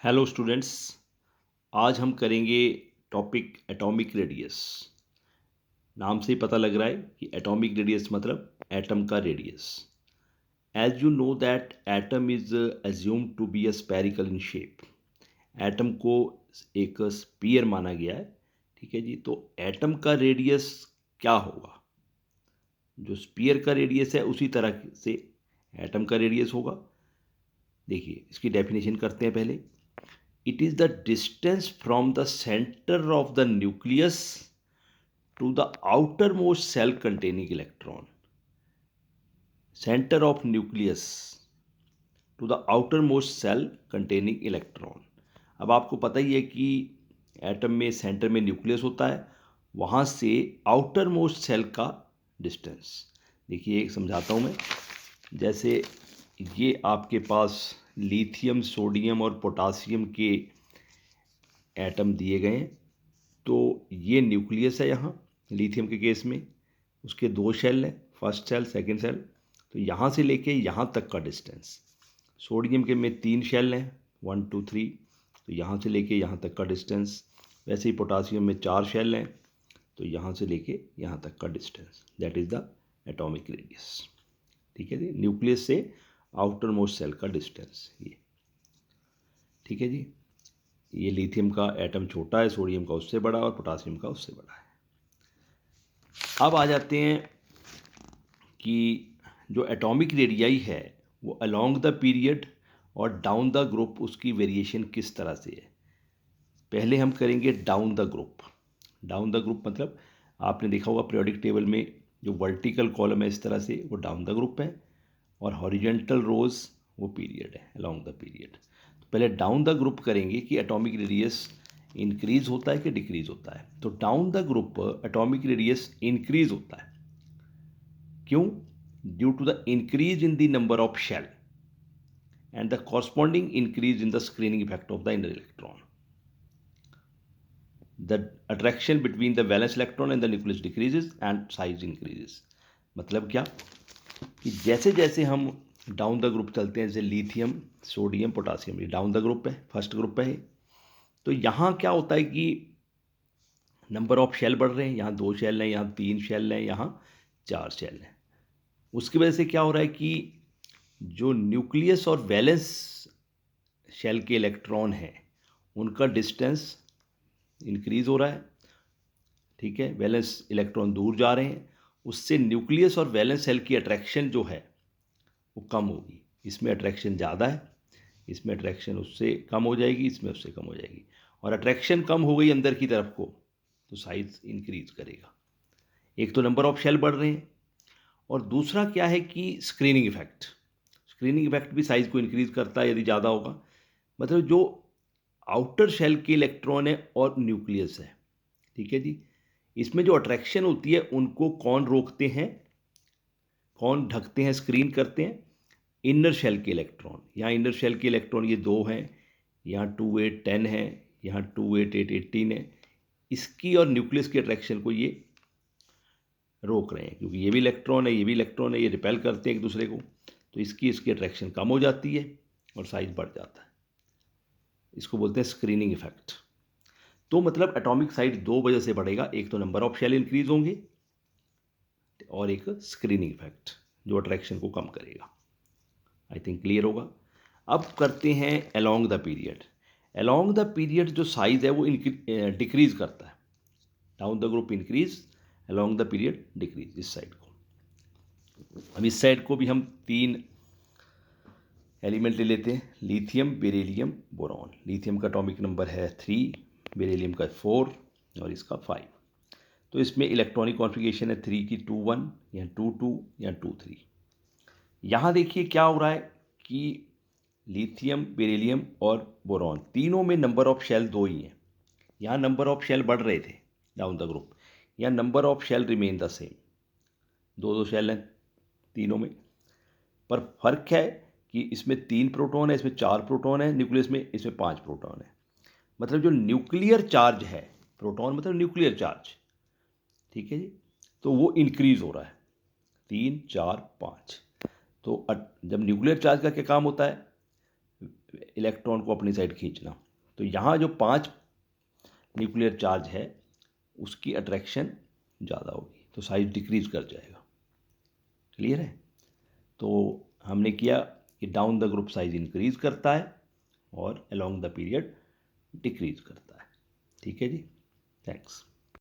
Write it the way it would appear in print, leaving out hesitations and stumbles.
Hello students. आज हम करेंगे टॉपिक एटॉमिक रेडियस। नाम से ही पता लग रहा है कि एटॉमिक रेडियस मतलब एटम का radius. As you know that atom is assumed to be a spherical in shape. Atom को एक स्पीयर माना गया है। ठीक है जी। तो एटम का रेडियस क्या होगा? जो स्पीयर का रेडियस है उसी तरह से एटम का रेडियस होगा। देखिए, इसकी डेफिनेशन करते हैं पहले। It is the distance from the center of the nucleus to the outermost cell containing electron. Center of nucleus to the outermost cell containing electron. अब आपको पता ही है कि एटम में सेंटर में न्यूक्लियस होता है, वहाँ से आउटर मोस्ट सेल का डिस्टेंस। देखिए, एक समझाता हूँ मैं। जैसे ये आपके पास लिथियम, सोडियम और पोटासियम के एटम दिए गए हैं। तो ये न्यूक्लियस है यहाँ लिथियम के केस में। उसके दो शेल हैं, फर्स्ट शेल सेकंड शेल। तो यहाँ से लेके यहाँ तक का डिस्टेंस। सोडियम के में 3 शेल हैं, 1 2 3। तो यहाँ से लेके यहाँ तक का डिस्टेंस। वैसे ही पोटासियम में 4 शेल हैं। तो यहाँ से लेके यहाँ तक का distance, that is the atomic radius. ठीक है जी। न्यूक्लियस से आउटर मोस्ट सेल का डिस्टेंस ये। ठीक है जी। ये लिथियम का एटम छोटा है, सोडियम का उससे बड़ा और पोटासियम का उससे बड़ा है। अब आ जाते हैं कि जो एटॉमिक रेडियाई है वो अलोंग द पीरियड और डाउन द ग्रुप उसकी वेरिएशन किस तरह से है। पहले हम करेंगे down the group. Down the group मतलब आपने देखा होगा पीरियोडिक टेबल में जो वर्टिकल कॉलम है इस तरह से, वो डाउन द ग्रुप है, और हॉरिजेंटल रोज वो पीरियड है, अलोंग द पीरियड। तो पहले डाउन द ग्रुप करेंगे कि एटॉमिक रेडियस इंक्रीज होता है कि डिक्रीज होता है। तो down the group atomic radius increase होता है। क्यों? Due to the increase in the number of shell and the corresponding increase in the screening effect of the inner electron. The attraction between the valence electron and the nucleus decreases and size increases। मतलब क्या कि जैसे जैसे हम down the group चलते हैं, जैसे lithium, sodium, potassium, ये डाउन द ग्रुप है, फर्स्ट ग्रुप है। तो यहाँ क्या होता है कि नंबर ऑफ शेल बढ़ रहे हैं। यहाँ 2 शेल हैं, यहाँ 3 शेल हैं, यहाँ 4 शेल हैं। उसकी वजह से क्या हो रहा है कि जो न्यूक्लियस और वैलेंस शेल के इलेक्ट्रॉन हैं उनका डिस्टेंस इंक्रीज हो रहा है। ठीक है, वैलेंस इलेक्ट्रॉन दूर जा रहे हैं। उससे न्यूक्लियस और वैलेंस सेल की अट्रैक्शन जो है वो कम होगी। इसमें अट्रैक्शन ज़्यादा है, इसमें अट्रैक्शन उससे कम हो जाएगी, इसमें उससे कम हो जाएगी। और अट्रैक्शन कम हो गई अंदर की तरफ को तो साइज इंक्रीज करेगा। एक तो नंबर ऑफ शेल बढ़ रहे हैं, और दूसरा क्या है कि स्क्रीनिंग इफेक्ट। स्क्रीनिंग इफेक्ट भी साइज को इंक्रीज करता है यदि ज़्यादा होगा। मतलब जो आउटर शेल के इलेक्ट्रॉन है और न्यूक्लियस है, ठीक है जी, इसमें जो अट्रैक्शन होती है उनको कौन रोकते हैं, कौन ढकते हैं, स्क्रीन करते हैं? इनर शेल के इलेक्ट्रॉन। यहाँ इनर शेल के इलेक्ट्रॉन ये 2 हैं, यहाँ 2 8 10 है, यहाँ 2 8 8 18 है। इसकी और न्यूक्लियस की अट्रैक्शन को ये रोक रहे हैं, क्योंकि ये भी इलेक्ट्रॉन है, ये भी इलेक्ट्रॉन है, ये रिपेल करते हैं एक दूसरे को। तो इसकी अट्रैक्शन कम हो जाती है और साइज बढ़ जाता है। इसको बोलते हैं स्क्रीनिंग इफेक्ट। तो मतलब एटॉमिक साइज 2 वजह से बढ़ेगा। एक तो नंबर ऑफ शेल इंक्रीज होंगे, और एक स्क्रीनिंग इफेक्ट जो अट्रैक्शन को कम करेगा। आई थिंक क्लियर होगा। अब करते हैं along the period. Along the period जो साइज है वो डिक्रीज करता है। Down the group increase, along the period decrease. इस साइड को, अब इस साइड को भी हम 3 एलिमेंट ले लेते हैं, लिथियम, बेरिलियम, बोरॉन। लिथियम का एटॉमिक नंबर है 3, बेरिलियम का 4 और इसका 5। तो इसमें इलेक्ट्रॉनिक कॉन्फ़िगरेशन है 3 की 2 1, या 2 2, या 2 3। यहाँ देखिए क्या हो रहा है कि लिथियम, बेरिलियम और बोरॉन तीनों में नंबर ऑफ शेल 2 ही हैं। यहाँ नंबर ऑफ शेल बढ़ रहे थे डाउन द ग्रुप, यहाँ number of shell remain the same. 2 2 shell हैं तीनों में, पर फर्क है कि इसमें 3 प्रोटॉन है, इसमें 4 प्रोटॉन है न्यूक्लियस में, इसमें 5 प्रोटॉन है। मतलब जो न्यूक्लियर चार्ज है, प्रोटॉन मतलब न्यूक्लियर चार्ज, ठीक है जी, तो वो इंक्रीज हो रहा है 3 4 5। तो जब न्यूक्लियर चार्ज का क्या काम होता है? इलेक्ट्रॉन को अपनी साइड खींचना। तो यहाँ जो 5 न्यूक्लियर चार्ज है उसकी अट्रैक्शन ज़्यादा होगी, तो साइज डिक्रीज कर जाएगा। क्लियर है? तो हमने किया कि down the group size increase करता है और अलोंग द पीरियड डिक्रीज करता है। ठीक है जी, थैंक्स।